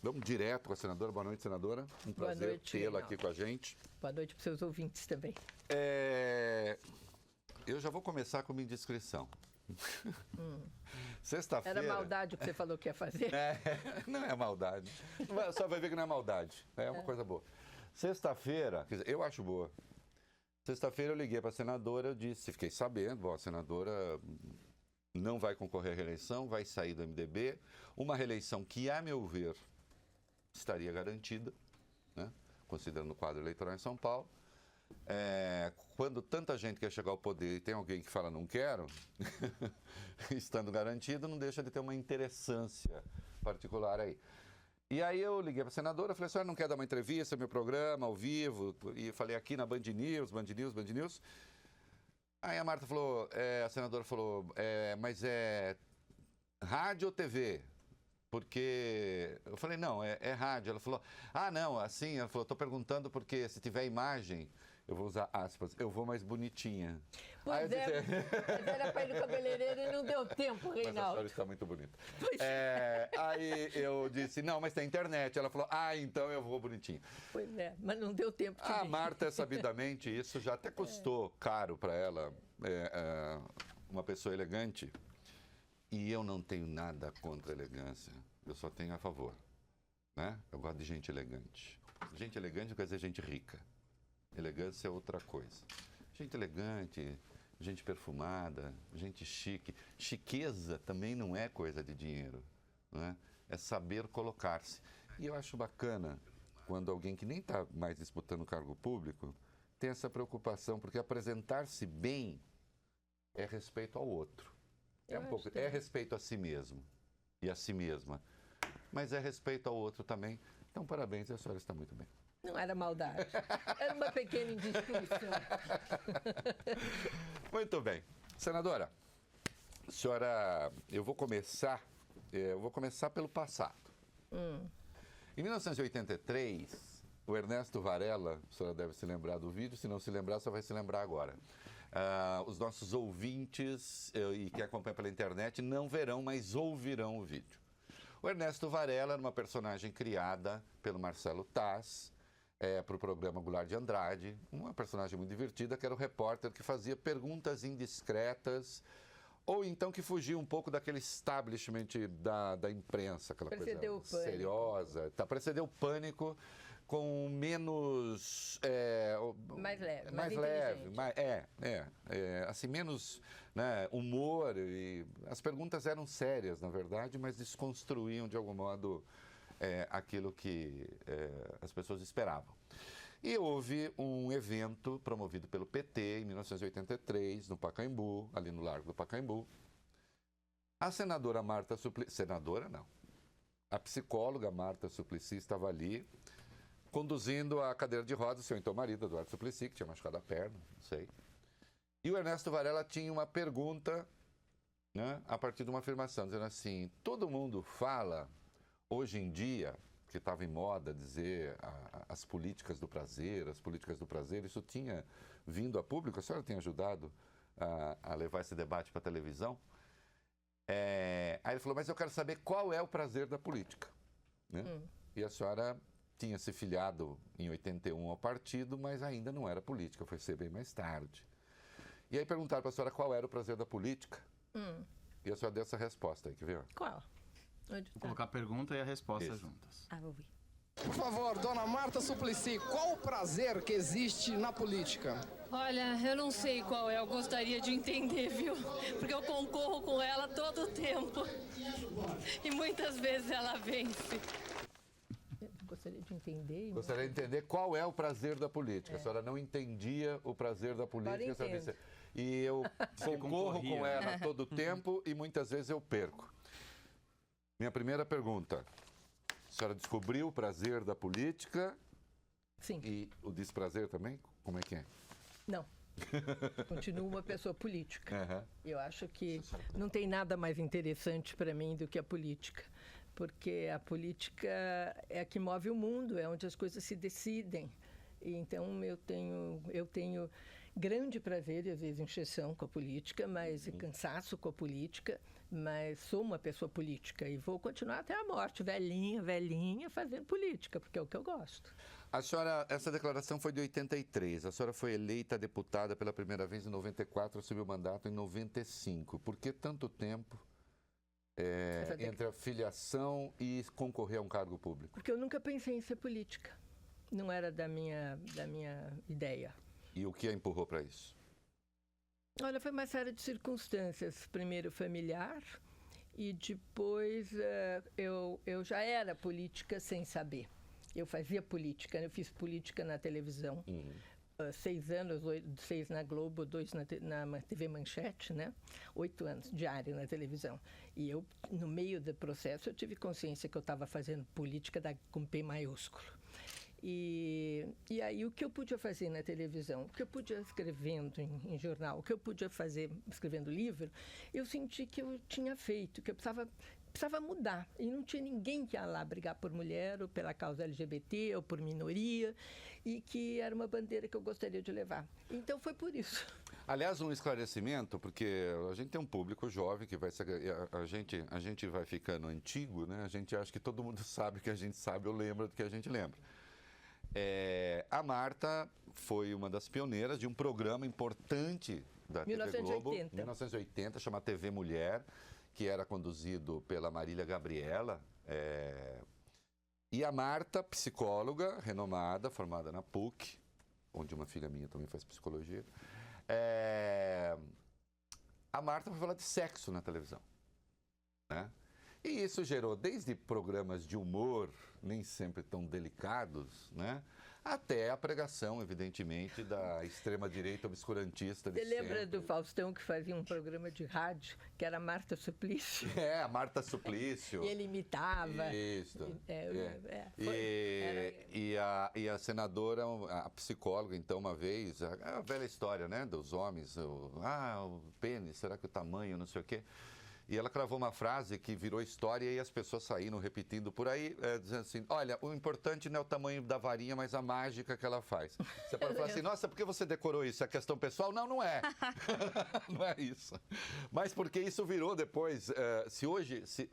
Vamos direto com a senadora. Boa noite, senadora. Um prazer tê-la aqui com a gente. Boa noite para os seus ouvintes também. Eu já vou começar com minha indiscrição. Sexta-feira... Era maldade o que você falou que ia fazer? Não é maldade. Só vai ver que não é maldade. É uma coisa boa. Sexta-feira, quer dizer, eu acho boa. Sexta-feira eu liguei para a senadora, eu disse, fiquei sabendo, a senadora não vai concorrer à reeleição, vai sair do MDB. Uma reeleição que, a meu ver, estaria garantida, né? Considerando o quadro eleitoral em São Paulo. Quando tanta gente quer chegar ao poder e tem alguém que fala não quero, estando garantido, não deixa de ter uma interessância particular aí. E aí eu liguei para a senadora, falei, a senhora não quer dar uma entrevista, meu programa, ao vivo? E falei aqui na Band News. Aí a Marta falou, a senadora falou, mas é rádio ou TV? Porque eu falei, não, é rádio. Ela falou, não, assim, ela falou, estou perguntando porque se tiver imagem, eu vou usar aspas, eu vou mais bonitinha. Pois mas era para ir no cabeleireiro e não deu tempo, Reinaldo. Mas a senhora está muito bonita. Aí eu disse, não, mas tem internet. Ela falou, então eu vou bonitinha. Pois é, mas não deu tempo. A Marta, sabidamente, isso já até custou caro para ela, uma pessoa elegante. E eu não tenho nada contra a elegância, eu só tenho a favor, né? Eu gosto de gente elegante. Gente elegante não quer dizer gente rica. Elegância é outra coisa. Gente elegante, gente perfumada, gente chique. Chiqueza também não é coisa de dinheiro, né? É saber colocar-se. E eu acho bacana quando alguém que nem está mais disputando cargo público tem essa preocupação, porque apresentar-se bem é respeito ao outro. É respeito a si mesmo e a si mesma, mas é respeito ao outro também. Então, parabéns, a senhora está muito bem. Não era maldade, era uma pequena indiscrição. Muito bem. Senadora, senhora, eu vou começar pelo passado. Em 1983, o Ernesto Varela, a senhora deve se lembrar do vídeo, se não se lembrar, só vai se lembrar agora. Os nossos ouvintes e que acompanham pela internet não verão, mas ouvirão o vídeo. O Ernesto Varela era uma personagem criada pelo Marcelo Taz para o programa Goulart de Andrade, uma personagem muito divertida, que era o repórter que fazia perguntas indiscretas ou então que fugia um pouco daquele establishment da imprensa, aquela coisa seriosa. Precedeu o Pânico com menos... mais leve. Assim, menos, né, humor. E as perguntas eram sérias, na verdade, mas desconstruíam, de algum modo, aquilo que as pessoas esperavam. E houve um evento promovido pelo PT em 1983, no Pacaembu, ali no Largo do Pacaembu. A senadora Marta Suplicy... Senadora, não. A psicóloga Marta Suplicy estava ali, conduzindo a cadeira de rodas, seu então marido, Eduardo Suplicy, que tinha machucado a perna, não sei. E o Ernesto Varela tinha uma pergunta, né, a partir de uma afirmação, dizendo assim, todo mundo fala, hoje em dia, que estava em moda dizer as políticas do prazer, isso tinha vindo a público, a senhora tem ajudado a levar esse debate para a televisão. Aí ele falou, mas eu quero saber qual é o prazer da política, né? E a senhora tinha se filiado em 81 ao partido, mas ainda não era política, foi ser bem mais tarde. E aí perguntaram para a senhora qual era o prazer da política, e a senhora deu essa resposta aí, quer ver? Qual? Vou colocar a pergunta e a resposta juntas. Vou ouvir. Por favor, dona Marta Suplicy, qual o prazer que existe na política? Olha, eu não sei qual é, eu gostaria de entender, viu? Porque eu concorro com ela todo o tempo. E muitas vezes ela vence. Eu gostaria de entender. Gostaria de entender qual é o prazer da política. A senhora não entendia o prazer da política. E eu concorro com ela todo o tempo e muitas vezes eu perco. Minha primeira pergunta. A senhora descobriu o prazer da política? Sim. E o desprazer também? Como é que é? Não. Continuo uma pessoa política. Eu acho que não tem nada mais interessante para mim do que a política. Porque a política é a que move o mundo, é onde as coisas se decidem. E então eu tenho grande prazer e às vezes encheção com a política, mas cansaço com a política, mas sou uma pessoa política e vou continuar até a morte, velhinha, fazendo política, porque é o que eu gosto. A senhora, essa declaração foi de 83, a senhora foi eleita deputada pela primeira vez em 94, assumiu o mandato em 95. Por que tanto tempo entre a filiação e concorrer a um cargo público? Porque eu nunca pensei em ser política, não era da minha ideia. E o que a empurrou para isso? Olha, foi uma série de circunstâncias. Primeiro familiar e depois eu já era política sem saber. Eu fazia política, eu fiz política na televisão. 6 anos, 6 na Globo, 2 na TV Manchete, né? 8 anos, diário na televisão. E eu, no meio do processo, eu tive consciência que eu estava fazendo política com P maiúsculo. E aí o que eu podia fazer na televisão, o que eu podia escrevendo em jornal, o que eu podia fazer escrevendo livro, eu senti que eu tinha feito, que eu precisava mudar. E não tinha ninguém que ia lá brigar por mulher, ou pela causa LGBT, ou por minoria, e que era uma bandeira que eu gostaria de levar. Então foi por isso. Aliás, um esclarecimento, porque a gente tem um público jovem que vai a gente vai ficando antigo, né? A gente acha que todo mundo sabe o que a gente sabe ou lembra do que a gente lembra. A Marta foi uma das pioneiras de um programa importante da TV Globo, 1980, chamado TV Mulher, que era conduzido pela Marília Gabriela. E a Marta, psicóloga renomada, formada na PUC, onde uma filha minha também faz psicologia. A Marta foi falar de sexo na televisão, né? E isso gerou desde programas de humor, nem sempre tão delicados, né? Até a pregação, evidentemente, da extrema-direita obscurantista de Você lembra do Faustão, que fazia um programa de rádio, que era a Marta Suplício? A Marta Suplício. E ele imitava. Isso. E a senadora, a psicóloga, então, uma vez, a velha história, né, dos homens, o pênis, será que o tamanho, não sei o quê. E ela cravou uma frase que virou história e as pessoas saíram repetindo por aí, dizendo assim, olha, o importante não é o tamanho da varinha, mas a mágica que ela faz. Você pode falar assim, nossa, por que você decorou isso? É questão pessoal? Não, não é. Não é isso. Mas porque isso virou depois, se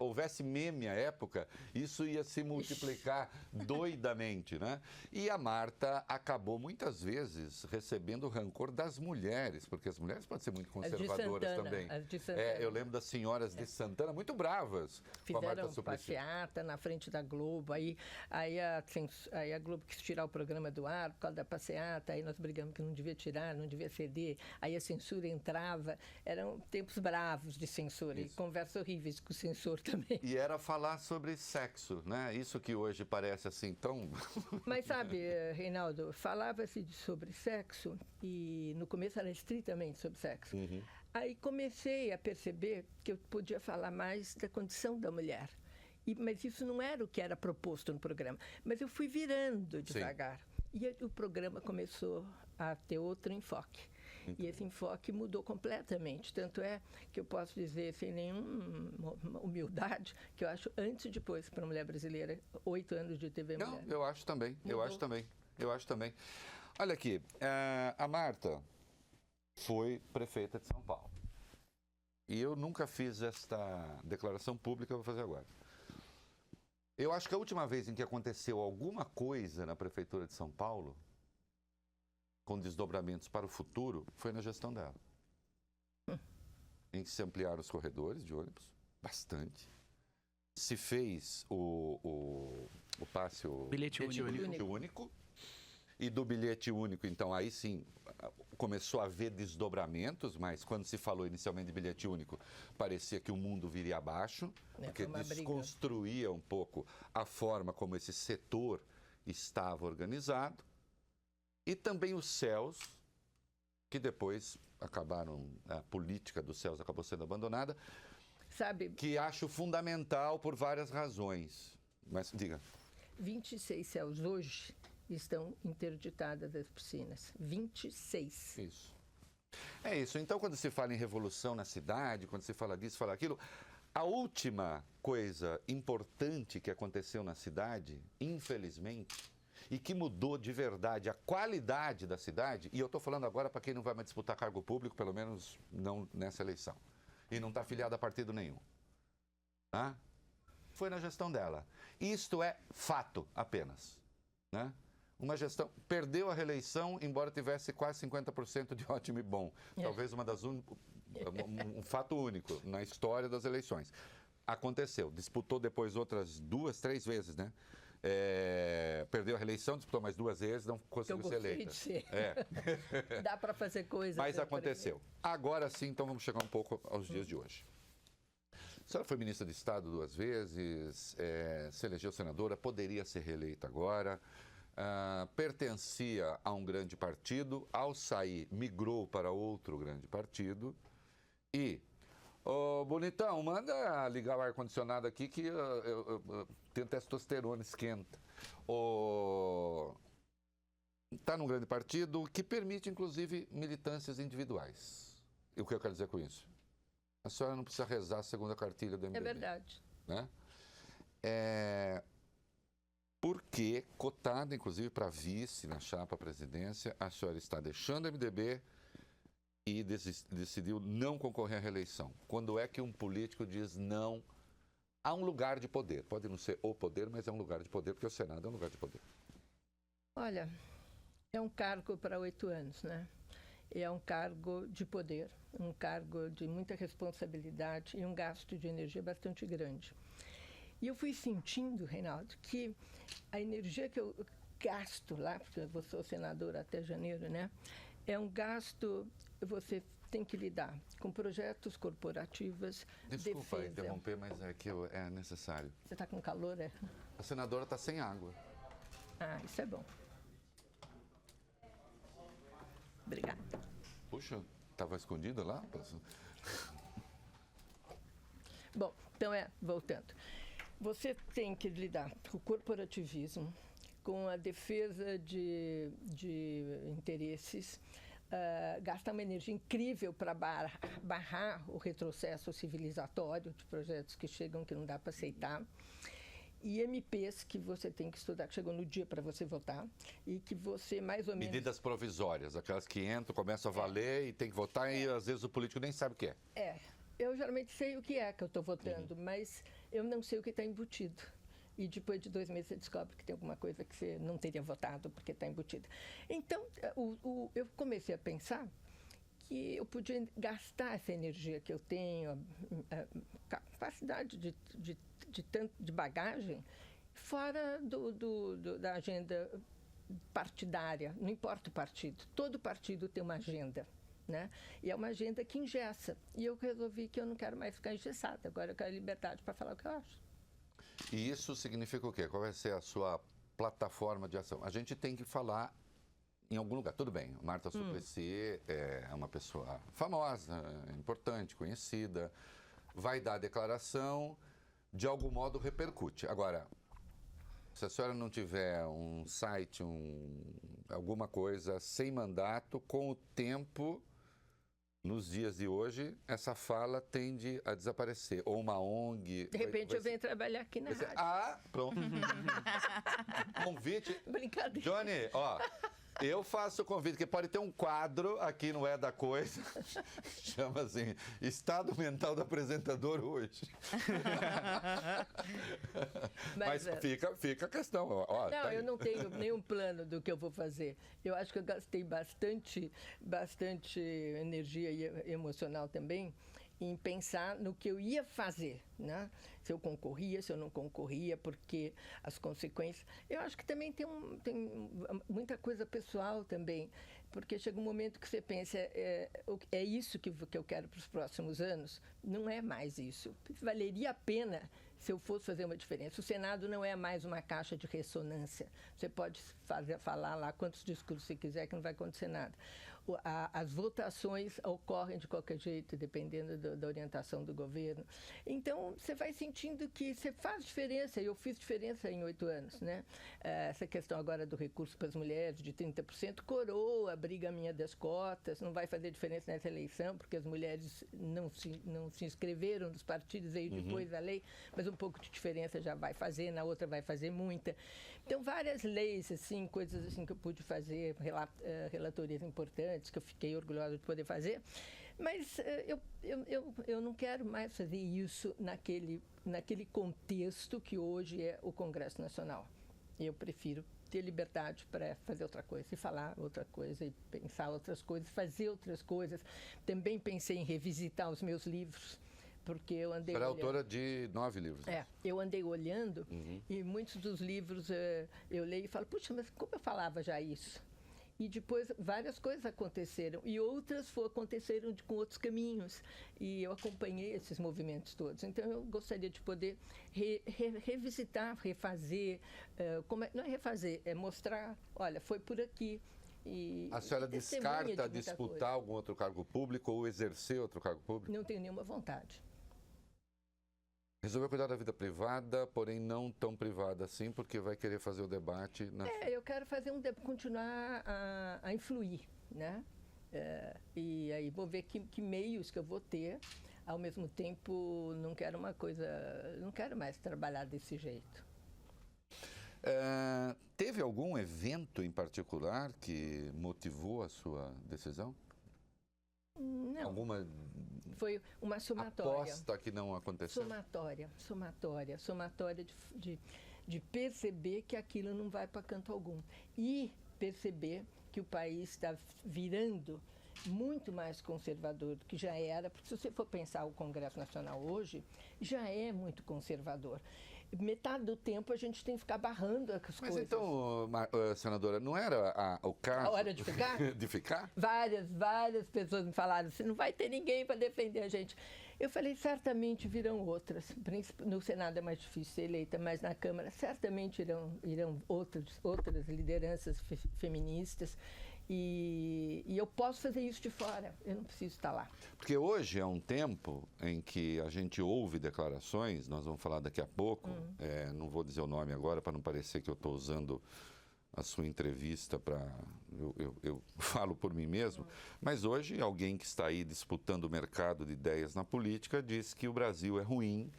houvesse meme à época, isso ia se multiplicar doidamente, né? E a Marta acabou muitas vezes recebendo o rancor das mulheres, porque as mulheres podem ser muito conservadoras também. As de Santana. Eu lembro das senhoras de Santana muito bravas. Fizeram passeata na frente da Globo, aí a Globo quis tirar o programa do ar por causa da passeata, aí nós brigamos que não devia tirar, não devia ceder, aí a censura entrava, eram tempos bravos de censura. Isso. E conversas horríveis com o censor também. E era falar sobre sexo, né? Isso que hoje parece assim tão... Mas sabe, Reinaldo, falava-se sobre sexo e no começo era estritamente sobre sexo. Aí comecei a perceber que eu podia falar mais da condição da mulher. Mas isso não era o que era proposto no programa. Mas eu fui virando devagar. Sim. E o programa começou a ter outro enfoque. E esse enfoque mudou completamente. Tanto é que eu posso dizer, sem nenhuma humildade, que eu acho antes e depois para a mulher brasileira, 8 anos de TV Mulher. Não, eu acho também. Eu acho também. Olha aqui, a Marta foi prefeita de São Paulo. E eu nunca fiz esta declaração pública, eu vou fazer agora. Eu acho que a última vez em que aconteceu alguma coisa na Prefeitura de São Paulo, com desdobramentos para o futuro, foi na gestão dela. Em que se ampliaram os corredores de ônibus, bastante. Se fez o passe, o bilhete único. E do bilhete único, então, aí sim, começou a haver desdobramentos, mas quando se falou inicialmente de bilhete único, parecia que o mundo viria abaixo, porque desconstruía um pouco a forma como esse setor estava organizado. E também os céus, que depois acabaram, a política dos céus acabou sendo abandonada, sabe, que acho fundamental por várias razões. Mas, diga. 26 céus hoje estão interditadas as piscinas. 26. Isso. É isso. Então, quando se fala em revolução na cidade, quando se fala disso, fala aquilo, a última coisa importante que aconteceu na cidade, infelizmente, e que mudou de verdade a qualidade da cidade, e eu estou falando agora para quem não vai mais disputar cargo público, pelo menos não nessa eleição, e não está afiliado a partido nenhum, tá? Foi na gestão dela. Isto é fato apenas, né? Uma gestão, perdeu a reeleição, embora tivesse quase 50% de ótimo e bom. Talvez um fato único na história das eleições. Aconteceu, disputou depois outras 2, 3 vezes, né? Perdeu a reeleição, disputou mais 2 vezes, não conseguiu ser eleita. Dá para fazer coisas. Mas aconteceu. Agora sim, então vamos chegar um pouco aos dias de hoje. A senhora foi ministra de Estado 2 vezes, se elegeu senadora, poderia ser reeleita agora. Pertencia a um grande partido, ao sair migrou para outro grande partido e, bonitão, manda ligar o ar-condicionado aqui que eu tenho testosterona, esquenta. Está num grande partido que permite, inclusive, militâncias individuais. E o que eu quero dizer com isso? A senhora não precisa rezar a segunda cartilha do MDB. É verdade. Né? Porque, cotada, inclusive, para vice na chapa presidência, a senhora está deixando o MDB e decidiu não concorrer à reeleição. Quando é que um político diz não a um lugar de poder? Pode não ser o poder, mas é um lugar de poder, porque o Senado é um lugar de poder. Olha, é um cargo para 8 anos, né? É um cargo de poder, um cargo de muita responsabilidade e um gasto de energia bastante grande. E eu fui sentindo, Reinaldo, que a energia que eu gasto lá, porque eu sou senadora até janeiro, né? É um gasto, você tem que lidar com projetos corporativos, Desculpa defesa. interromper, mas é que é necessário. Você está com calor, é? A senadora está sem água. Ah, isso é bom. Obrigada. Puxa, estava escondida lá? Bom, então voltando. Você tem que lidar com o corporativismo, com a defesa de interesses, gastar uma energia incrível para barrar o retrocesso civilizatório de projetos que chegam que não dá para aceitar. E MPs que você tem que estudar, que chegam no dia para você votar, e que você mais ou menos... Medidas provisórias, aquelas que entram, começam a valer e tem que votar e às vezes o político nem sabe o que é. Eu geralmente sei o que é que eu estou votando, mas eu não sei o que está embutido. E depois de 2 meses você descobre que tem alguma coisa que você não teria votado porque está embutida. Então, eu comecei a pensar que eu podia gastar essa energia que eu tenho, a capacidade de bagagem, fora da agenda partidária. Não importa o partido, todo partido tem uma agenda. Né? E é uma agenda que engessa. E eu resolvi que eu não quero mais ficar engessada. Agora eu quero liberdade para falar o que eu acho. E isso significa o quê? Qual vai ser a sua plataforma de ação? A gente tem que falar em algum lugar. Tudo bem, Marta Suplicy é uma pessoa famosa, importante, conhecida, vai dar a declaração, de algum modo repercute. Agora, se a senhora não tiver um site, alguma coisa sem mandato, com o tempo, nos dias de hoje, essa fala tende a desaparecer. Ou uma ONG... De repente eu venho trabalhar aqui na rádio. Pronto. Convite. Brincadeira. Johnny, eu faço o convite, que pode ter um quadro aqui no É da Coisa, chama assim, Estado Mental do Apresentador hoje. Mas fica a questão. Não, eu não tenho nenhum plano do que eu vou fazer. Eu acho que eu gastei bastante energia e emocional também em pensar no que eu ia fazer, né? Se eu concorria, se eu não concorria, porque as consequências... Eu acho que também tem muita coisa pessoal também, porque chega um momento que você pensa, é isso que eu quero para os próximos anos? Não é mais isso. Valeria a pena se eu fosse fazer uma diferença. O Senado não é mais uma caixa de ressonância. Você pode falar lá quantos discursos você quiser que não vai acontecer nada. as votações ocorrem de qualquer jeito, dependendo da orientação do governo. Então, você vai sentindo que você faz diferença. Eu fiz diferença em 8 anos, né? Essa questão agora do recurso para as mulheres de 30% coroa a briga minha das cotas, não vai fazer diferença nessa eleição, porque as mulheres não se inscreveram nos partidos, veio depois a lei, mas um pouco de diferença já vai fazer, na outra vai fazer muita. Então, várias leis, assim, coisas assim que eu pude fazer, relatorias importantes, que eu fiquei orgulhosa de poder fazer, mas eu não quero mais fazer isso naquele contexto que hoje é o Congresso Nacional. Eu prefiro ter liberdade para fazer outra coisa, e falar outra coisa, e pensar outras coisas, fazer outras coisas. Também pensei em revisitar os meus livros, porque eu andei... Você era autora de 9 livros. Eu andei olhando e muitos dos livros eu leio e falo, puxa, mas como eu falava já isso? E depois várias coisas aconteceram e outras aconteceram com outros caminhos. E eu acompanhei esses movimentos todos. Então, eu gostaria de poder revisitar, refazer. Não é refazer, é mostrar, olha, foi por aqui. A senhora descarta disputar algum outro cargo público ou exercer outro cargo público? Não tenho nenhuma vontade. Resolveu cuidar da vida privada, porém não tão privada assim, porque vai querer fazer o debate... eu quero fazer continuar a influir, né? E aí vou ver que meios que eu vou ter. Ao mesmo tempo, não quero mais trabalhar desse jeito. Teve algum evento em particular que motivou a sua decisão? Não. Alguma... Foi uma somatória. Aposta que não aconteceu? Somatória de perceber que aquilo não vai para canto algum. E perceber que o país está virando muito mais conservador do que já era, porque se você for pensar o Congresso Nacional hoje, já é muito conservador. Metade do tempo a gente tem que ficar barrando as coisas. Mas então, senadora, não era o caso... A hora de ficar? De ficar? Várias pessoas me falaram assim, não vai ter ninguém para defender a gente. Eu falei, certamente virão outras. No Senado é mais difícil ser eleita, mas na Câmara certamente irão outras lideranças feministas. E eu posso fazer isso de fora, eu não preciso estar lá. Porque hoje é um tempo em que a gente ouve declarações, nós vamos falar daqui a pouco, não vou dizer o nome agora para não parecer que eu estou usando a sua entrevista para... Eu falo por mim mesmo, mas hoje alguém que está aí disputando o mercado de ideias na política diz que o Brasil é ruim,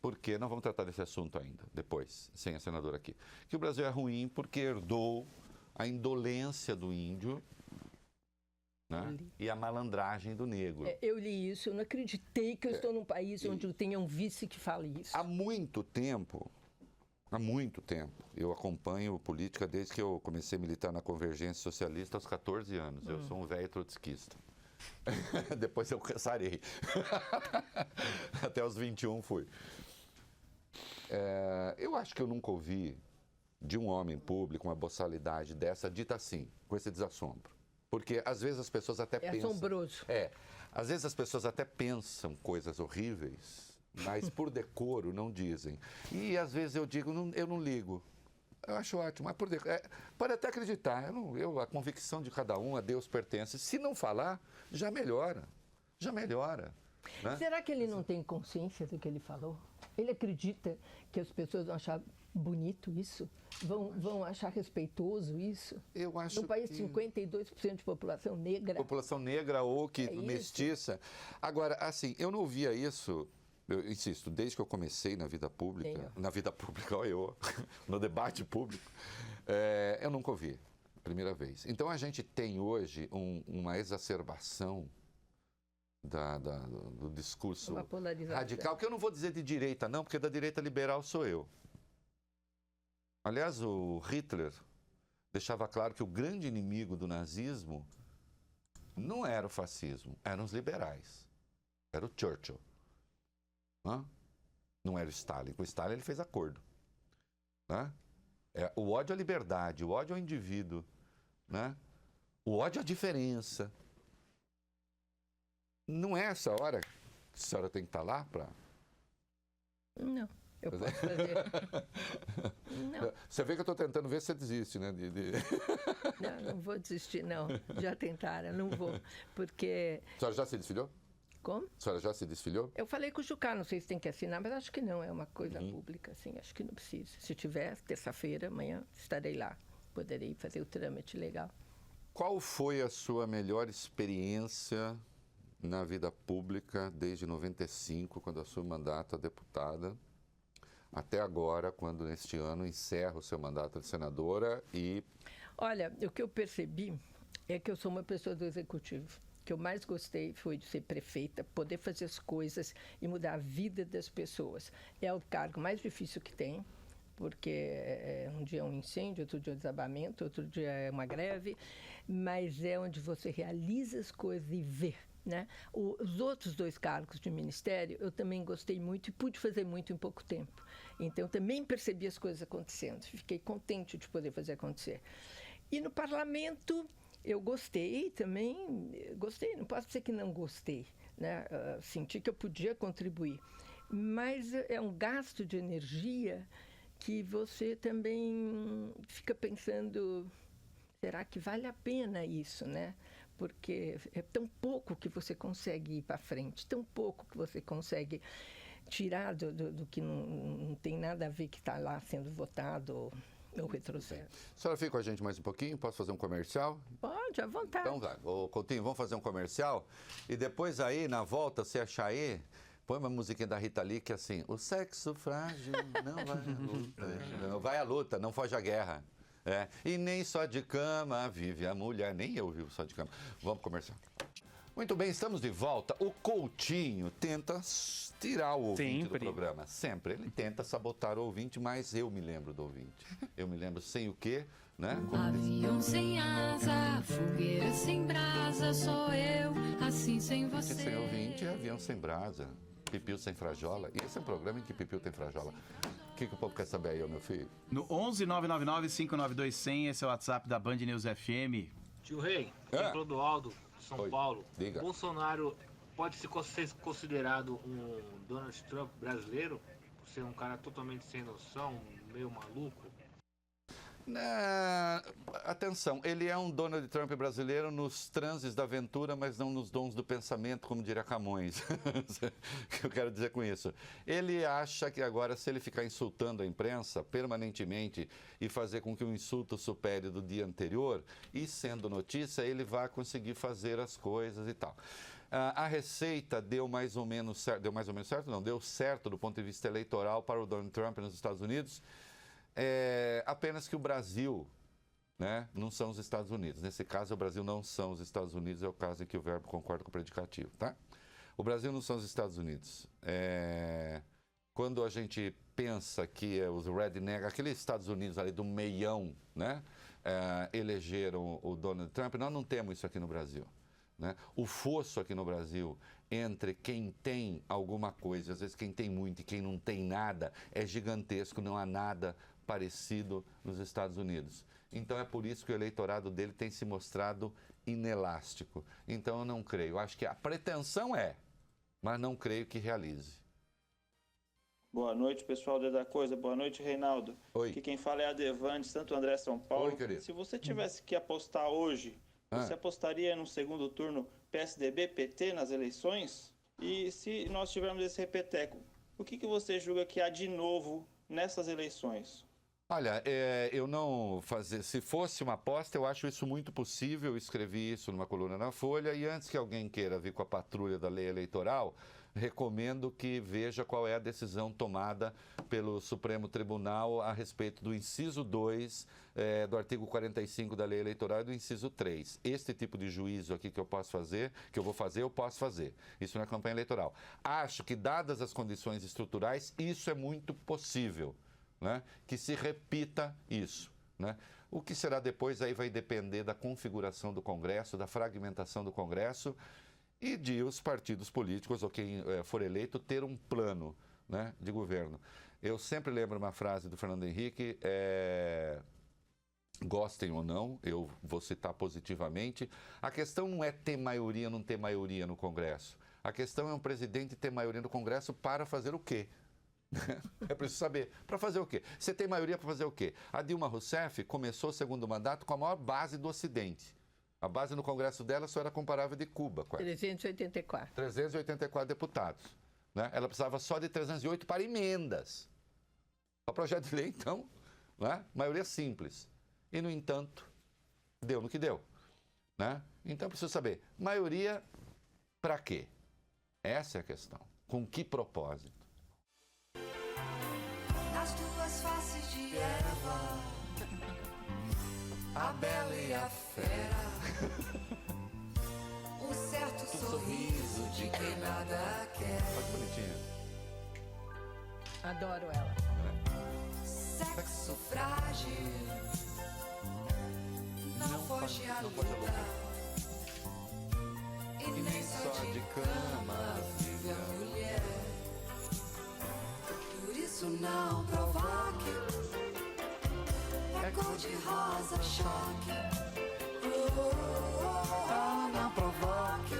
porque, nós vamos tratar desse assunto ainda, depois, sem a senadora aqui, que o Brasil é ruim porque herdou a indolência do índio, né? E a malandragem do negro. Eu li isso, eu não acreditei que eu estou num país onde eu tenha um vice que fale isso. Há muito tempo, eu acompanho política desde que eu comecei a militar na Convergência Socialista aos 14 anos. Eu sou um velho trotskista. Depois eu sarei. Até os 21 fui. Eu acho que eu nunca ouvi de um homem público uma boçalidade dessa dita assim, com esse desassombro. Porque às vezes as pessoas até pensam... É assombroso. Às vezes as pessoas até pensam coisas horríveis, mas por decoro não dizem. E às vezes eu digo, eu não ligo. Eu acho ótimo, mas por decoro... pode até acreditar, a convicção de cada um, a Deus pertence. Se não falar, já melhora. Já melhora. Né? Será que ele não tem consciência do que ele falou? Ele acredita que as pessoas vão achar bonito isso? Vão achar respeitoso isso? Eu acho num país de 52% de população negra. População negra ou que mestiça. Agora, assim, eu não ouvia isso, eu insisto, desde que eu comecei na vida pública, olha eu, no debate público, eu nunca ouvi, primeira vez. Então, a gente tem hoje uma exacerbação do discurso radical, que eu não vou dizer de direita, não, porque da direita liberal sou eu. Aliás, o Hitler deixava claro que o grande inimigo do nazismo não era o fascismo, eram os liberais. Era o Churchill. Não era o Stalin. Com o Stalin ele fez acordo. O ódio à liberdade, o ódio ao indivíduo, né? O ódio à diferença. Não é essa hora que a senhora tem que estar lá para... Não. Eu posso fazer. Não. Você vê que eu estou tentando ver se você desiste, né? Não vou desistir, não. Já tentaram, não vou. Porque... A senhora já se desfilhou? Como? A senhora já se desfilhou? Eu falei com o Jucá, não sei se tem que assinar, mas acho que não, é uma coisa pública, assim, acho que não precisa. Se tiver, terça-feira, amanhã, estarei lá. Poderei fazer o trâmite legal. Qual foi a sua melhor experiência na vida pública desde 95, quando assumiu o mandato a deputada, até agora, quando neste ano encerra o seu mandato de senadora e... Olha, o que eu percebi é que eu sou uma pessoa do executivo. O que eu mais gostei foi de ser prefeita, poder fazer as coisas e mudar a vida das pessoas. É o cargo mais difícil que tem, porque um dia é um incêndio, outro dia é um desabamento, outro dia é uma greve, mas é onde você realiza as coisas e vê. Né? Os outros 2 cargos de ministério eu também gostei muito e pude fazer muito em pouco tempo. Então, também percebi as coisas acontecendo. Fiquei contente de poder fazer acontecer. E no parlamento, eu gostei também. Gostei, não posso dizer que não gostei. Né? Senti que eu podia contribuir. Mas é um gasto de energia que você também fica pensando, será que vale a pena isso, né? Porque é tão pouco que você consegue ir para frente, tão pouco que você consegue tirar do que não tem nada a ver que está lá sendo votado ou retrocesso. A senhora fica com a gente mais um pouquinho? Posso fazer um comercial? Pode, à vontade. Então vai. Ô, Coutinho, vamos fazer um comercial? E depois aí, na volta, se achar aí, põe uma musiquinha da Rita Lee que é assim, o sexo frágil não vai à luta. Não vai à luta, não foge à guerra. E nem só de cama vive a mulher, nem eu vivo só de cama. Vamos comercial. Muito bem, estamos de volta. O Coutinho tenta tirar o ouvinte do programa. Sempre. Ele tenta sabotar o ouvinte, mas eu me lembro do ouvinte. Eu me lembro sem o quê, né? Avião sem asa, fogueira sem brasa, sou eu, assim sem você. Sem ouvinte é avião sem brasa, pipiu sem frajola. E esse é um programa em que pipiu tem frajola. O que o povo quer saber aí, meu filho? No 11 999 592 100, esse é o WhatsApp da Band News FM. Tio Rei, Clodoaldo, de São Paulo. Diga. Bolsonaro pode ser considerado um Donald Trump brasileiro? Por ser um cara totalmente sem noção, meio maluco? Atenção, ele é um Donald Trump brasileiro nos transes da aventura, mas não nos dons do pensamento, como diria Camões. O que eu quero dizer com isso? Ele acha que agora, se ele ficar insultando a imprensa permanentemente e fazer com que o insulto supere do dia anterior, e sendo notícia, ele vai conseguir fazer as coisas e tal. A receita deu mais ou menos certo, não, deu certo do ponto de vista eleitoral para o Donald Trump nos Estados Unidos. Apenas que o Brasil, né, não são os Estados Unidos. Nesse caso, o Brasil não são os Estados Unidos, é o caso em que o verbo concorda com o predicativo, tá? O Brasil não são os Estados Unidos. Quando a gente pensa que os redneck, aqueles Estados Unidos ali do meião, né, elegeram o Donald Trump, nós não temos isso aqui no Brasil. Né? O fosso aqui no Brasil entre quem tem alguma coisa, às vezes quem tem muito e quem não tem nada, é gigantesco, não há nada parecido nos Estados Unidos. Então é por isso que o eleitorado dele tem se mostrado inelástico. Então eu não creio. Acho que a pretensão mas não creio que realize. Boa noite, pessoal da Coisa. Boa noite, Reinaldo. Oi. Aqui quem fala é Adevante, Santo André, São Paulo. Oi, querido. Se você tivesse que apostar hoje, você apostaria no segundo turno PSDB, PT nas eleições? E se nós tivermos esse repeteco, o que você julga que há de novo nessas eleições? Olha, eu não fazer. Se fosse uma aposta, eu acho isso muito possível. Eu escrevi isso numa coluna na Folha. E antes que alguém queira vir com a patrulha da lei eleitoral, recomendo que veja qual é a decisão tomada pelo Supremo Tribunal a respeito do inciso 2 do artigo 45 da lei eleitoral e do inciso 3. Este tipo de juízo aqui que eu posso fazer, que eu vou fazer, eu posso fazer. Isso não é campanha eleitoral. Acho que, dadas as condições estruturais, isso é muito possível. Né? Que se repita isso. Né? O que será depois aí vai depender da configuração do Congresso, da fragmentação do Congresso e de os partidos políticos ou quem for eleito ter um plano, né, de governo. Eu sempre lembro uma frase do Fernando Henrique, gostem ou não, eu vou citar positivamente, a questão não é ter maioria ou não ter maioria no Congresso. A questão é um presidente ter maioria no Congresso para fazer o quê? É preciso saber. Para fazer o quê? Você tem maioria para fazer o quê? A Dilma Rousseff começou o segundo mandato com a maior base do Ocidente. A base no Congresso dela só era comparável de Cuba, quase. 384. 384 deputados. Né? Ela precisava só de 308 para emendas. O projeto de lei, então, né? Maioria simples. E, no entanto, deu no que deu. Né? Então, preciso saber, maioria para quê? Essa é a questão. Com que propósito? Nas tuas faces de Eva, a bela e a fera, um certo sorriso de quem nada quer. Olha que bonitinha. Adoro ela. Sexo frágil, não foge à luta, e nem só de cama vive a mulher. Por isso não provoque, é cor de rosa choque. Não provoque,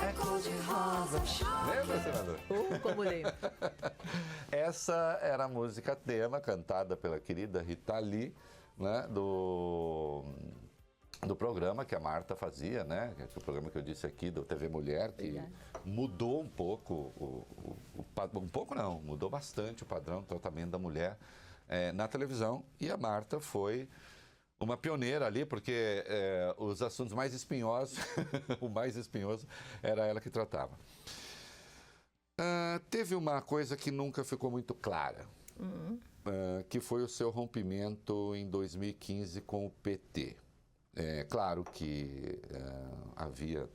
é cor de rosa choque. Lembra, senador? Como lembro. Essa era a música tema cantada pela querida Rita Lee, né, do programa que a Marta fazia, né? O programa que eu disse aqui do TV Mulher, que mudou um pouco, um pouco não, mudou bastante o padrão de tratamento da mulher na televisão. E a Marta foi uma pioneira ali, porque os assuntos mais espinhosos, o mais espinhoso era ela que tratava. Teve uma coisa que nunca ficou muito clara, que foi o seu rompimento em 2015 com o PT. É claro que havia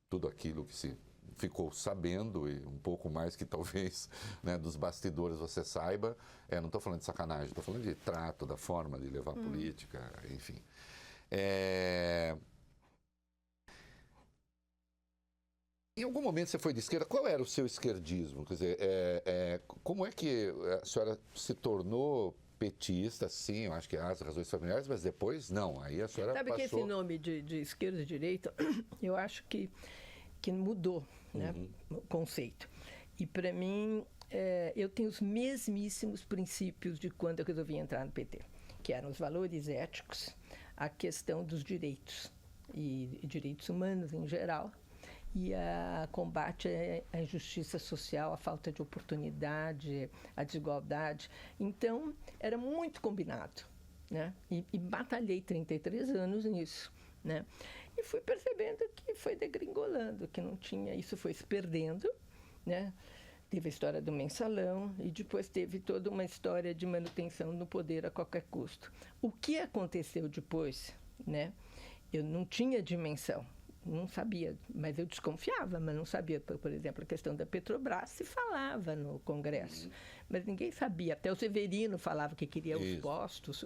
tudo aquilo que se ficou sabendo, e um pouco mais que talvez, né, dos bastidores você saiba. Não estou falando de sacanagem, estou falando de trato, da forma de levar a política, enfim. Em algum momento você foi de esquerda. Qual era o seu esquerdismo? Quer dizer, como é que a senhora se tornou petista? Sim, eu acho que há as razões familiares, mas depois não. Aí a senhora Sabe passou... que esse nome de esquerda e direita, eu acho que mudou, né, o conceito. E para mim, eu tenho os mesmíssimos princípios de quando eu resolvi entrar no PT, que eram os valores éticos, a questão dos direitos e direitos humanos em geral, e a combate à injustiça social, à falta de oportunidade, à desigualdade. Então, era muito combinado, né? E batalhei 33 anos nisso, né? E fui percebendo que foi degringolando, que não tinha... Isso foi se perdendo, né? Teve a história do mensalão e depois teve toda uma história de manutenção no poder a qualquer custo. O que aconteceu depois, né? Eu não tinha dimensão. Não sabia, mas eu desconfiava, mas não sabia. Por exemplo, a questão da Petrobras se falava no Congresso, mas ninguém sabia. Até o Severino falava que queria os postos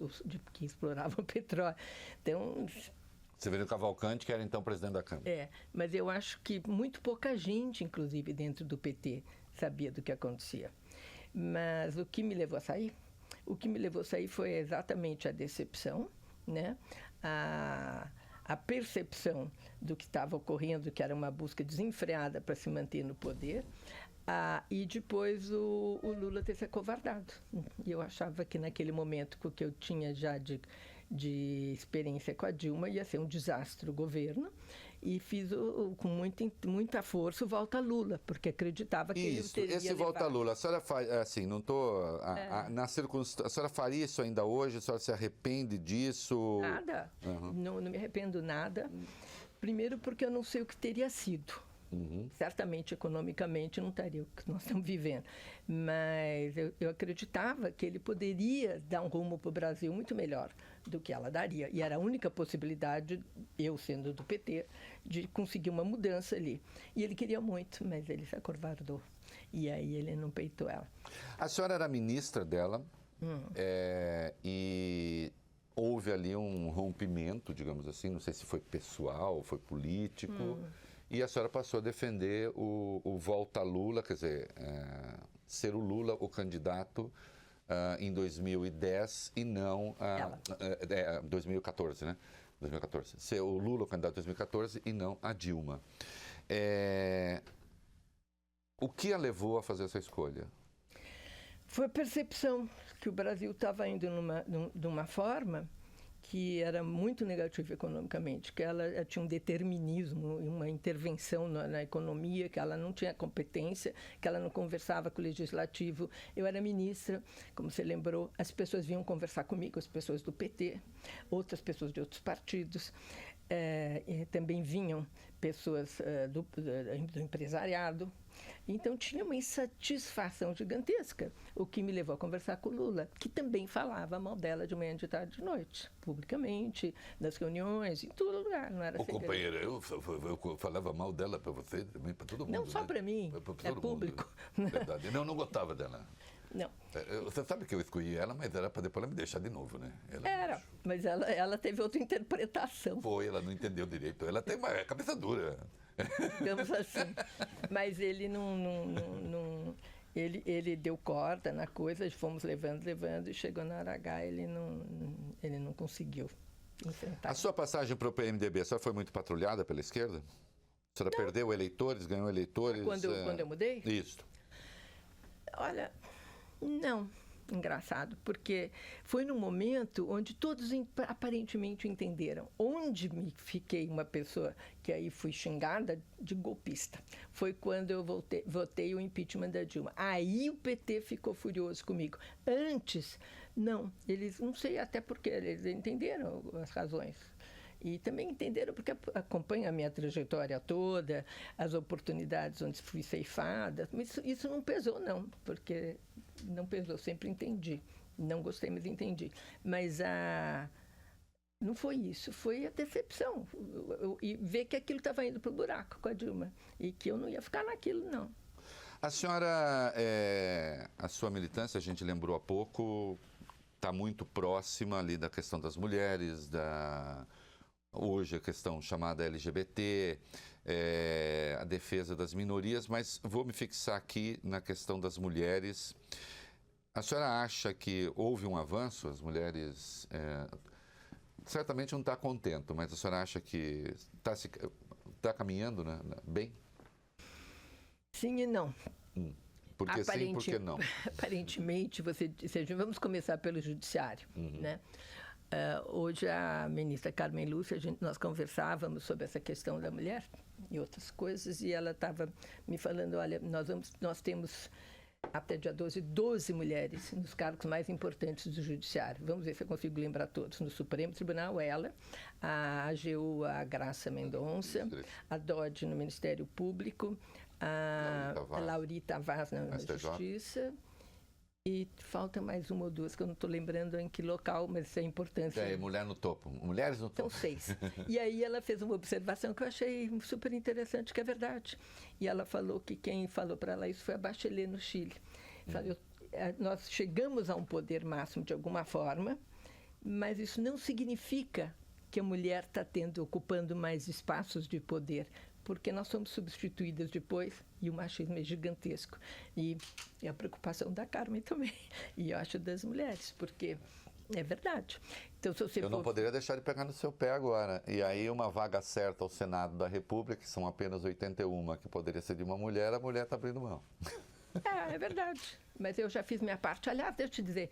que exploravam petróleo. Então... Severino Cavalcante, que era então presidente da Câmara. Mas eu acho que muito pouca gente, inclusive dentro do PT, sabia do que acontecia. Mas o que me levou a sair? O que me levou a sair foi exatamente a decepção, né? A percepção do que estava ocorrendo, que era uma busca desenfreada para se manter no poder, e depois o Lula ter se acovardado. E eu achava que naquele momento, com o que eu tinha já de experiência com a Dilma, ia ser um desastre o governo, e fiz com muita força o Volta Lula, porque acreditava que ele teria esse Volta Lula, a senhora faz, assim, não estou... Na circunstância, a senhora faria isso ainda hoje? A senhora se arrepende disso? Nada, não me arrependo nada. Primeiro porque eu não sei o que teria sido. Certamente, economicamente, não estaria o que nós estamos vivendo. Mas eu acreditava que ele poderia dar um rumo para o Brasil muito melhor do que ela daria. E era a única possibilidade, eu sendo do PT, de conseguir uma mudança ali. E ele queria muito, mas ele se acovardou. E aí ele não peitou ela. A senhora era ministra dela, e houve ali um rompimento, digamos assim, não sei se foi pessoal, foi político, e a senhora passou a defender o Volta Lula, quer dizer, ser o Lula o candidato em 2010 e não... 2014, né? 2014. Ser o Lula o candidato em 2014 e não a Dilma. O que a levou a fazer essa escolha? Foi a percepção que o Brasil estava indo de uma forma que era muito negativa economicamente, que ela tinha um determinismo, uma intervenção na economia, que ela não tinha competência, que ela não conversava com o legislativo. Eu era ministra, como você lembrou, as pessoas vinham conversar comigo, as pessoas do PT, outras pessoas de outros partidos, e também vinham pessoas do empresariado. Então, tinha uma insatisfação gigantesca, o que me levou a conversar com o Lula, que também falava mal dela de manhã, de tarde, de noite, publicamente, nas reuniões, em todo lugar, não era segredo. Companheira, eu falava mal dela para você, também para todo mundo. Não só para mim, é público. Verdade. Não gostava dela. Não. Você sabe que eu escolhi ela, mas era para depois ela me deixar de novo, né? Era, mas ela teve outra interpretação. Foi, ela não entendeu direito. Ela tem uma cabeça dura. Digamos assim. Mas ele ele deu corda na coisa, fomos levando, e chegou na hora H, ele não conseguiu enfrentar. A sua passagem para o PMDB, a senhora foi muito patrulhada pela esquerda? A senhora perdeu eleitores, ganhou eleitores? Quando eu mudei? Isso. Olha, não. Engraçado, porque foi num momento onde todos aparentemente entenderam. Onde me fiquei uma pessoa que aí fui xingada de golpista. Foi quando eu votei o impeachment da Dilma. Aí o PT ficou furioso comigo. Antes, não. Eles, não sei até porque, eles entenderam as razões. E também entenderam porque acompanha a minha trajetória toda, as oportunidades onde fui ceifada. Mas isso não pesou, não, porque não pesou, sempre entendi. Não gostei, mas entendi. Mas não foi isso, foi a decepção. E ver que aquilo estava indo para o buraco com a Dilma e que eu não ia ficar naquilo, não. A senhora, a sua militância, a gente lembrou há pouco, está muito próxima ali da questão das mulheres, hoje a questão chamada LGBT, a defesa das minorias, mas vou me fixar aqui na questão das mulheres. A senhora acha que houve um avanço? As mulheres certamente não está contente, mas a senhora acha que está caminhando, né, bem? Sim e não. Por que sim, por que não? Aparentemente, vamos começar pelo judiciário, né? Hoje a ministra Carmen Lúcia, nós conversávamos sobre essa questão da mulher e outras coisas, e ela estava me falando, olha, nós temos até dia 12 mulheres nos cargos mais importantes do judiciário. Vamos ver se eu consigo lembrar todos. No Supremo Tribunal, ela, a AGU, a Graça Mendonça, a Dodge no Ministério Público, a Laurita Vaz na Justiça. E falta mais uma ou duas, que eu não estou lembrando em que local, mas é importante. Mulher no topo. Mulheres no topo. São 6. E aí ela fez uma observação que eu achei super interessante, que é verdade. E ela falou que quem falou para ela isso foi a Bachelet no Chile. Nós chegamos a um poder máximo de alguma forma, mas isso não significa que a mulher está ocupando mais espaços de poder, porque nós somos substituídas depois, e o machismo é gigantesco. E a preocupação da Carmen também, e eu acho das mulheres, porque é verdade. Então, se você não poderia deixar de pegar no seu pé agora. E aí uma vaga certa ao Senado da República, que são apenas 81, que poderia ser de uma mulher, a mulher está abrindo mão. É verdade. Mas eu já fiz minha parte. Aliás, deixa eu te dizer,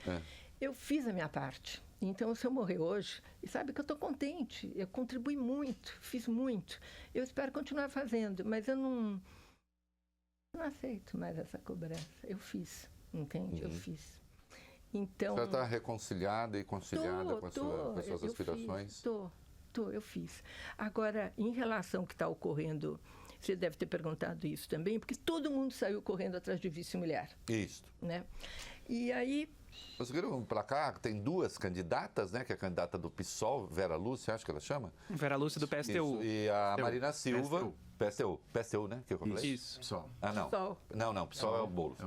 eu fiz a minha parte. Então, se eu morrer hoje, e sabe que eu estou contente, eu contribuí muito, fiz muito. Eu espero continuar fazendo, mas eu não aceito mais essa cobrança. Eu fiz, entende? Eu fiz. Então, você está reconciliada e conciliada com as suas aspirações? Eu fiz. Agora, em relação ao que está ocorrendo, você deve ter perguntado isso também, porque todo mundo saiu correndo atrás de vice-mulher. Isso. Né? E aí... Vocês viram para cá, tem duas candidatas, né? Que é a candidata do PSOL, Vera Lúcia, acho que ela chama? Vera Lúcia do PSTU. Isso, e a Marina Silva... PSTU, né? Que eu falei? Isso. PSOL. Não. Não, PSOL é o Boulos.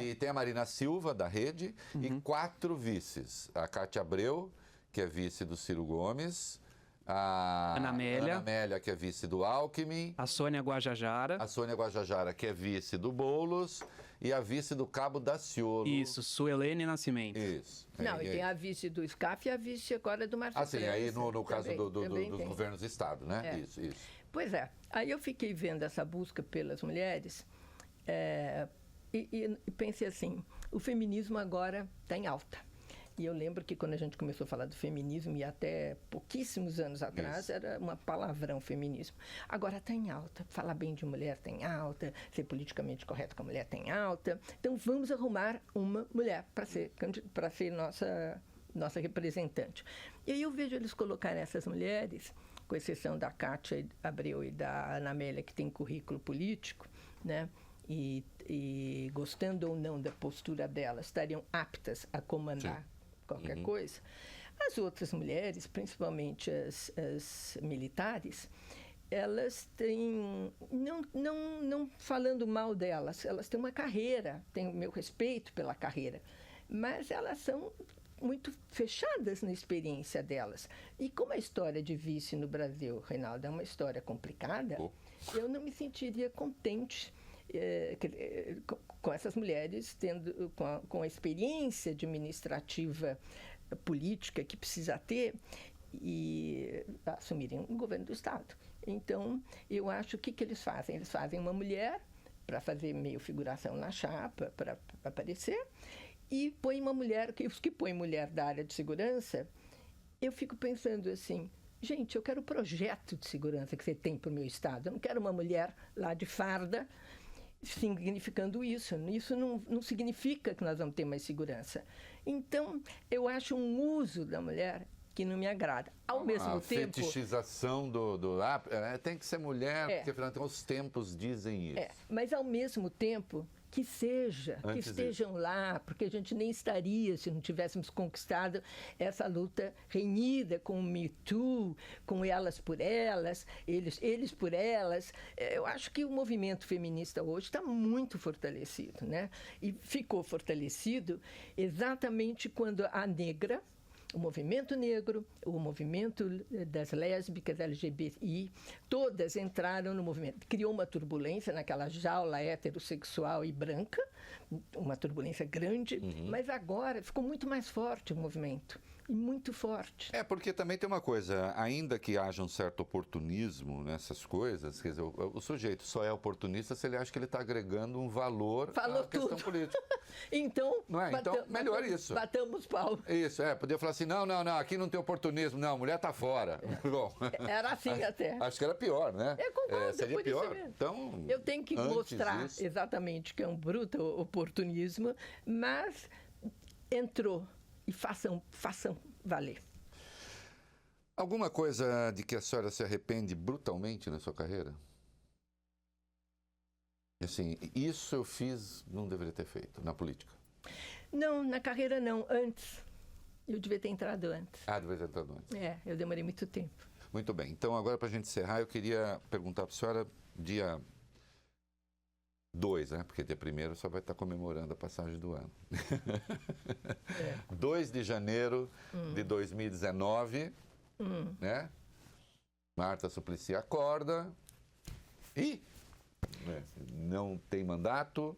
E tem a Marina Silva, da Rede, e 4 vices. A Cátia Abreu, que é vice do Ciro Gomes... A Ana Amélia, que é vice do Alckmin. A Sônia Guajajara, que é vice do Boulos. E a vice do Cabo Daciolo. Isso, Suelene Nascimento. Isso. Não, e tem a vice do SCAF e a vice agora do Marcelo. Sim, aí no caso dos governos do Estado, né? Isso. Pois é. Aí eu fiquei vendo essa busca pelas mulheres E pensei assim, o feminismo agora está em alta. E eu lembro que quando a gente começou a falar do feminismo, e até pouquíssimos anos atrás, era uma palavrão feminismo. Agora está em alta. Falar bem de mulher está em alta, ser politicamente correto com a mulher está em alta. Então vamos arrumar uma mulher para ser nossa representante. E aí eu vejo eles colocarem essas mulheres, com exceção da Kátia Abreu e da Ana Amélia, que tem currículo político, né? E gostando ou não da postura delas, estariam aptas a comandar qualquer coisa. As outras mulheres, principalmente as militares, elas têm, não falando mal delas, elas têm uma carreira, têm o meu respeito pela carreira, mas elas são muito fechadas na experiência delas. E como a história de vice no Brasil, Reinaldo, é uma história complicada, eu não me sentiria contente com essas mulheres tendo com a experiência administrativa política que precisa ter e assumirem um governo do Estado. Então, eu acho que eles fazem? Eles fazem uma mulher para fazer meio figuração na chapa, para aparecer, e põe uma mulher, os que põem mulher da área de segurança, eu fico pensando assim, gente, eu quero o projeto de segurança que você tem para o meu Estado, eu não quero uma mulher lá de farda significando isso. Isso não significa que nós vamos ter mais segurança. Então, eu acho um uso da mulher que não me agrada. Ao mesmo tempo... A fetichização tem que ser mulher, porque afinal os tempos dizem isso. Mas ao mesmo tempo que estejam lá, porque a gente nem estaria se não tivéssemos conquistado essa luta renhida com o Me Too, com elas por elas, eles por elas. Eu acho que o movimento feminista hoje está muito fortalecido, né? E ficou fortalecido exatamente quando a negra, o movimento negro, o movimento das lésbicas, LGBTI, todas entraram no movimento. Criou uma turbulência naquela jaula heterossexual e branca, uma turbulência grande, mas agora ficou muito mais forte o movimento. E muito forte. Porque também tem uma coisa, ainda que haja um certo oportunismo nessas coisas, quer dizer, o sujeito só é oportunista se ele acha que ele está agregando um valor à questão política. Então, então, melhor isso. Batamos pau. Isso, podia falar assim, não, aqui não tem oportunismo, não, a mulher está fora. Bom, era assim até. Acho que era pior, né? Eu concordo, seria pior. Então, eu tenho que mostrar exatamente que é um bruto oportunismo, mas entrou. E façam valer. Alguma coisa de que a senhora se arrepende brutalmente na sua carreira? Assim, isso eu fiz, não deveria ter feito, na política. Não, na carreira não, antes. Eu devia ter entrado antes. Devia ter entrado antes. Eu demorei muito tempo. Muito bem, então agora para a gente encerrar, eu queria perguntar para a senhora, dia 2, né? Porque dia 1º só vai estar comemorando a passagem do ano. 2 de janeiro de 2019, né? Marta Suplicy acorda e não tem mandato.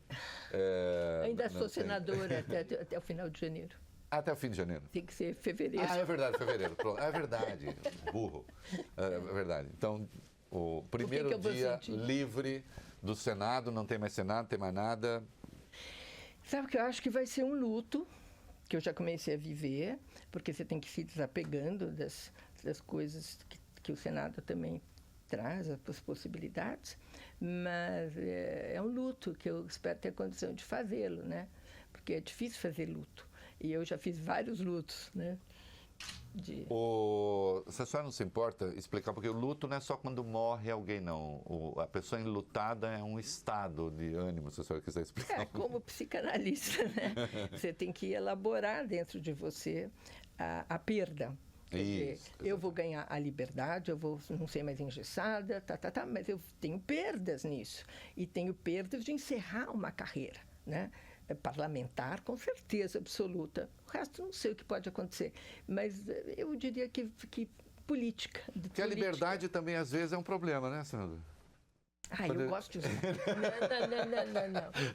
Ainda sou senadora até o final de janeiro. Até o fim de janeiro? Tem que ser fevereiro. É verdade, fevereiro. Pronto. É verdade, burro. É verdade. Então, o primeiro dia livre do Senado, não tem mais Senado, não tem mais nada. Sabe que eu acho que vai ser um luto, que eu já comecei a viver, porque você tem que se desapegando das coisas que o Senado também traz, as possibilidades, mas é um luto que eu espero ter condição de fazê-lo, né? Porque é difícil fazer luto. E eu já fiz vários lutos, né? Se a senhora não se importa explicar, porque o luto não é só quando morre alguém, não. A pessoa enlutada é um estado de ânimo, se a senhora quiser explicar. Como psicanalista, né? Você tem que elaborar dentro de você a perda. Isso, eu vou ganhar a liberdade, eu vou não ser mais engessada, mas eu tenho perdas nisso. E tenho perdas de encerrar uma carreira, né? Parlamentar, com certeza absoluta. O resto não sei o que pode acontecer, mas eu diria que política. Porque a liberdade também às vezes é um problema, né, senador? Eu gosto de...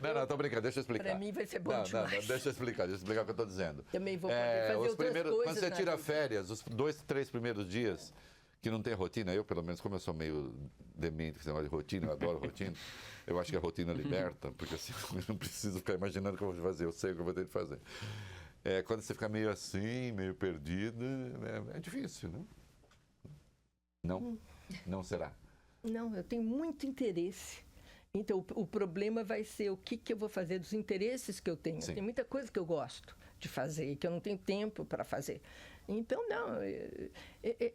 Não. Não, tô brincando, deixa eu explicar. Para mim vai ser bom demais. Não, deixa eu explicar o que eu estou dizendo. Também vou poder fazer outras coisas. Quando você tira férias, os 2, 3 primeiros dias, que não tem rotina. Eu, pelo menos, como eu sou meio demente com esse negócio de rotina, eu adoro rotina, eu acho que a rotina liberta, porque assim, eu não preciso ficar imaginando o que eu vou fazer, eu sei o que eu vou ter que fazer. Quando você fica meio assim, meio perdido, é difícil, né? Não? Não será? Não, eu tenho muito interesse. Então, o problema vai ser o que eu vou fazer dos interesses que eu tenho. Sim. Tem muita coisa que eu gosto de fazer e que eu não tenho tempo para fazer. Então, não,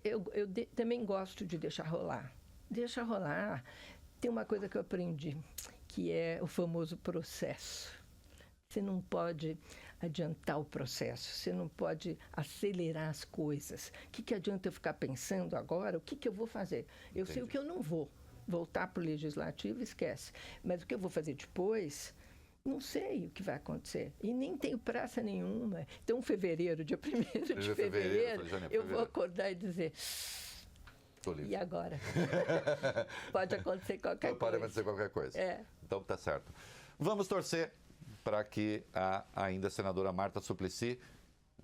eu também gosto de deixar rolar. Deixa rolar. Tem uma coisa que eu aprendi, que é o famoso processo. Você não pode adiantar o processo, você não pode acelerar as coisas. O que adianta eu ficar pensando agora? O que eu vou fazer? Eu sei o que eu não vou. Voltar para o legislativo, esquece. Mas o que eu vou fazer depois, não sei o que vai acontecer. E nem tenho pressa nenhuma. Então, fevereiro, dia 1º de fevereiro, eu vou acordar e dizer... E agora? Pode acontecer qualquer coisa. Pode acontecer qualquer coisa. Então, tá certo. Vamos torcer para que a ainda senadora Marta Suplicy,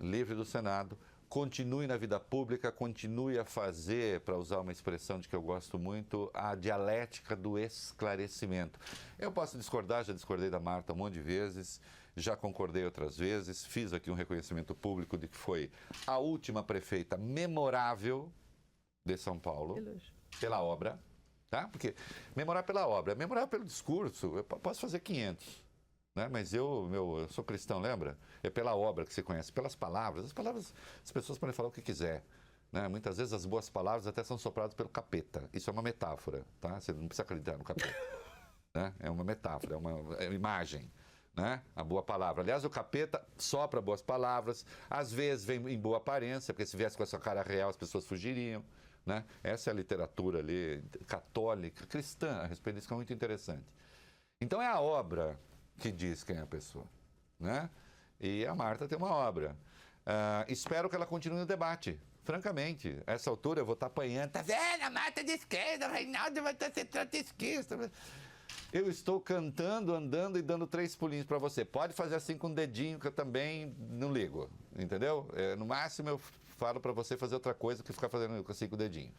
livre do Senado, continue na vida pública, continue a fazer, para usar uma expressão de que eu gosto muito, a dialética do esclarecimento. Eu posso discordar, já discordei da Marta um monte de vezes, já concordei outras vezes, fiz aqui um reconhecimento público de que foi a última prefeita memorável de São Paulo, pela obra, tá? Porque memorar pela obra, memorar pelo discurso, eu posso fazer 500. Né? Mas eu sou cristão, lembra? É pela obra que você conhece, pelas palavras. As palavras, as pessoas podem falar o que quiser. Né? Muitas vezes as boas palavras até são sopradas pelo capeta. Isso é uma metáfora, tá? Você não precisa acreditar no capeta. Né? É uma metáfora, é uma imagem. Né? A boa palavra. Aliás, o capeta sopra boas palavras, às vezes vem em boa aparência, porque se viesse com essa cara real as pessoas fugiriam. Né? Essa é a literatura ali, católica, cristã, a respeito disso, que é muito interessante. Então é a obra que diz quem é a pessoa, né? E a Marta tem uma obra. Espero que ela continue no debate, francamente. A essa altura eu vou estar apanhando. Tá vendo? A Marta de esquerda, o Reinaldo vai estar sendo trotskista. Eu estou cantando, andando e dando 3 pulinhos para você. Pode fazer assim com o dedinho, que eu também não ligo, entendeu? No máximo eu falo para você fazer outra coisa que ficar fazendo assim com o dedinho.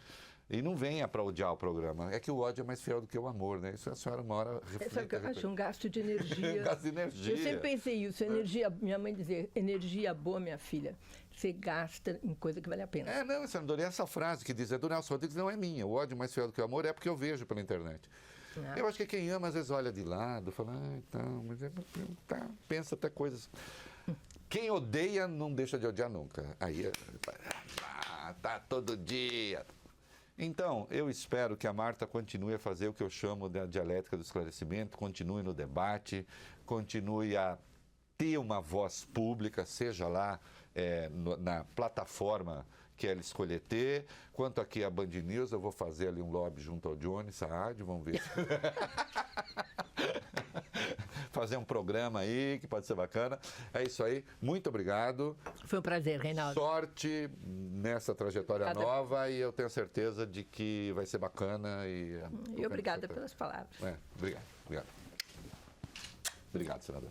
E não venha para odiar o programa. É que o ódio é mais fiel do que o amor, né? Isso a senhora uma hora reflita. É que eu acho um gasto de energia. Um gasto de energia. Eu sempre pensei isso. Energia, minha mãe dizia, energia boa, minha filha, você gasta em coisa que vale a pena. Não, eu adorei essa frase que diz, do Nelson Rodrigues, não é minha. O ódio mais fiel do que o amor é porque eu vejo pela internet. Não. Eu acho que quem ama, às vezes, olha de lado, fala, então, mas pensa até coisas. Quem odeia, não deixa de odiar nunca. Aí, tá todo dia... Então, eu espero que a Marta continue a fazer o que eu chamo de dialética do esclarecimento, continue no debate, continue a ter uma voz pública, seja lá na plataforma que ela escolher ter. Quanto aqui a Band News, eu vou fazer ali um lobby junto ao Johnny Saad, vamos ver. Fazer um programa aí, que pode ser bacana. É isso aí. Muito obrigado. Foi um prazer, Reinaldo. Sorte nessa trajetória nova e eu tenho certeza de que vai ser bacana. E obrigada pelas palavras. Obrigado. Obrigado, senador.